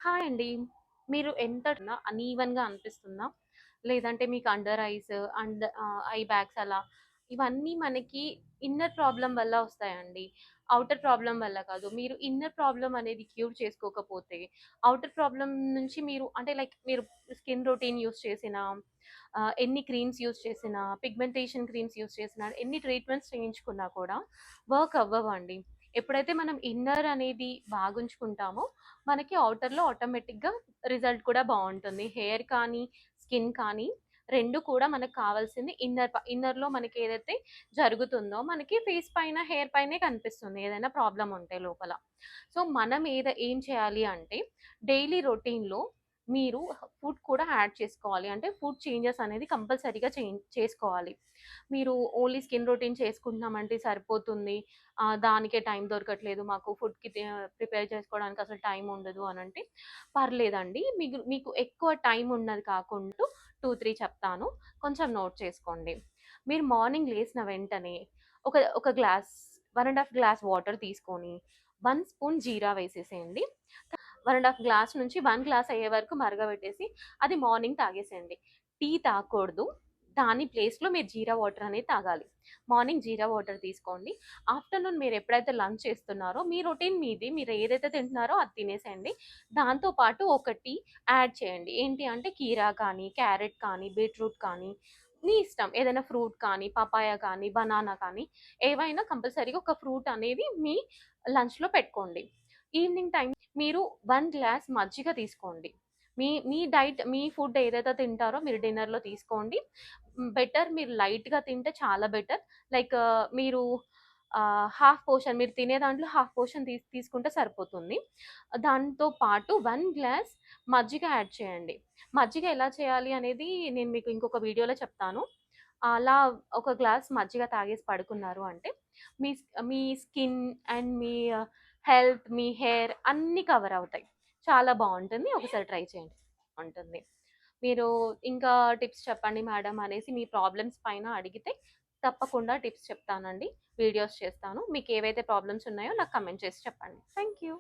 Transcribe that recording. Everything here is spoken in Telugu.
హాయ్ అండి. మీరు ఎంత అన్‌ఈవెన్‌గా అనిపిస్తుందా? లేదంటే మీకు అండర్ ఐస్ ఐ బ్యాగ్స్ అలా ఇవన్నీ మనకి ఇన్నర్ ప్రాబ్లమ్ వల్ల వస్తాయండి. ఔటర్ ప్రాబ్లమ్ వల్ల కాదు. మీరు ఇన్నర్ ప్రాబ్లమ్ అనేది క్యూర్ చేసుకోకపోతే, ఔటర్ ప్రాబ్లమ్ నుంచి మీరు అంటే లైక్ మీరు స్కిన్ రొటీన్ యూజ్ చేసినా, ఎన్ని క్రీమ్స్ యూజ్ చేసినా, పిగ్మెంటేషన్ క్రీమ్స్ యూజ్ చేసినా, ఎన్ని ట్రీట్మెంట్స్ చేయించుకున్నా కూడా వర్క్ అవ్వవండి. ఎప్పుడైతే మనం ఇన్నర్ అనేది బాగుంచుకుంటామో మనకి ఔటర్‌లో ఆటోమేటిక్‌గా రిజల్ట్ కూడా బావుంటుంది. హెయిర్ కానీ, స్కిన్ కానీ 2 కూడా మనకు కావాల్సింది ఇన్నర్‌లో మనకేదైతే జరుగుతుందో మనకి ఫేస్ పైన, హెయిర్ పైనే కనిపిస్తుంది ఏదైనా ప్రాబ్లమ్ ఉంటే లోపల. సో, మనం ఏం చేయాలి అంటే డైలీ రొటీన్‌లో మీరు ఫుడ్ కూడా యాడ్ చేసుకోవాలి. అంటే ఫుడ్ చేంజెస్ అనేది కంపల్సరీగా చేసుకోవాలి. మీరు ఓన్లీ స్కిన్ రొటీన్ చేసుకుంటున్నామంటే సరిపోతుంది. దానికే టైం దొరకట్లేదు. మాకు ఫుడ్‌కి ప్రిపేర్ చేసుకోవడానికి అసలు టైం ఉండదు అనంటే పర్లేదండి. మీకు ఎక్కువ టైం ఉన్నది కాకుండా 2, 3 చెప్తాను. కొంచెం నోట్ చేసుకోండి. మీరు మార్నింగ్ లేసిన వెంటనే ఒక ఒక గ్లాస్ 1 ½ గ్లాస్ వాటర్ తీసుకొని 1 స్పూన్ జీరా వేసేసేయండి. 1 ½ గ్లాస్ నుంచి 1 గ్లాస్ అయ్యే వరకు మరగబెట్టేసి అది మార్నింగ్ తాగేసేయండి. టీ తాగకూడదు. దాని ప్లేస్‌లో మీరు జీరా వాటర్ అనేది తాగాలి. మార్నింగ్ జీరా వాటర్ తీసుకోండి. ఆఫ్టర్‌నూన్ మీరు ఎప్పుడైతే లంచ్ చేస్తున్నారో మీ రొటీన్ మీది. మీరు ఏదైతే తింటున్నారో అది తినేసేయండి. దాంతో పాటు ఒక టీ యాడ్ చేయండి. ఏంటి అంటే కీరా కానీ, క్యారెట్ కానీ, బీట్రూట్ కానీ మీ ఇష్టం. ఏదైనా ఫ్రూట్ కానీ, పపాయ కానీ, బనానా కానీ ఏవైనా కంపల్సరీగా ఒక ఫ్రూట్ అనేది మీ లంచ్‌లో పెట్టుకోండి. ఈవినింగ్ టైమ్ మీరు 1 గ్లాస్ మజ్జిగ తీసుకోండి. మీ మీ డైట్ మీ ఫుడ్ ఏదైతే తింటారో మీరు డిన్నర్‌లో తీసుకోండి. బెటర్ మీరు లైట్‌గా తింటే చాలా బెటర్. లైక్ మీరు హాఫ్ పోర్షన్ మీరు తినే దాంట్లో హాఫ్ పోర్షన్ తీసుకుంటే సరిపోతుంది. దాంతో పాటు 1 గ్లాస్ మజ్జిగ యాడ్ చేయండి. మజ్జిగ ఎలా చేయాలి అనేది నేను మీకు ఇంకొక వీడియోలో చెప్తాను. అలా ఒక గ్లాస్ మజ్జిగ తాగేసి పడుకున్నారు అంటే మీ మీ స్కిన్ అండ్ మీ హెల్త్, మీ హెయిర్ అన్నీ కవర్ అవుతాయి. చాలా బావుంటుంది. ఒకసారి ట్రై చేయండి. బావుంటుంది. మీరు ఇంకా టిప్స్ చెప్పండి మేడం అనేసి మీ ప్రాబ్లమ్స్ పైన అడిగితే తప్పకుండా టిప్స్ చెప్తానండి. వీడియోస్ చేస్తాను. మీకు ఏవైతే ప్రాబ్లమ్స్ ఉన్నాయో నాకు కమెంట్ చేసి చెప్పండి. Thank you.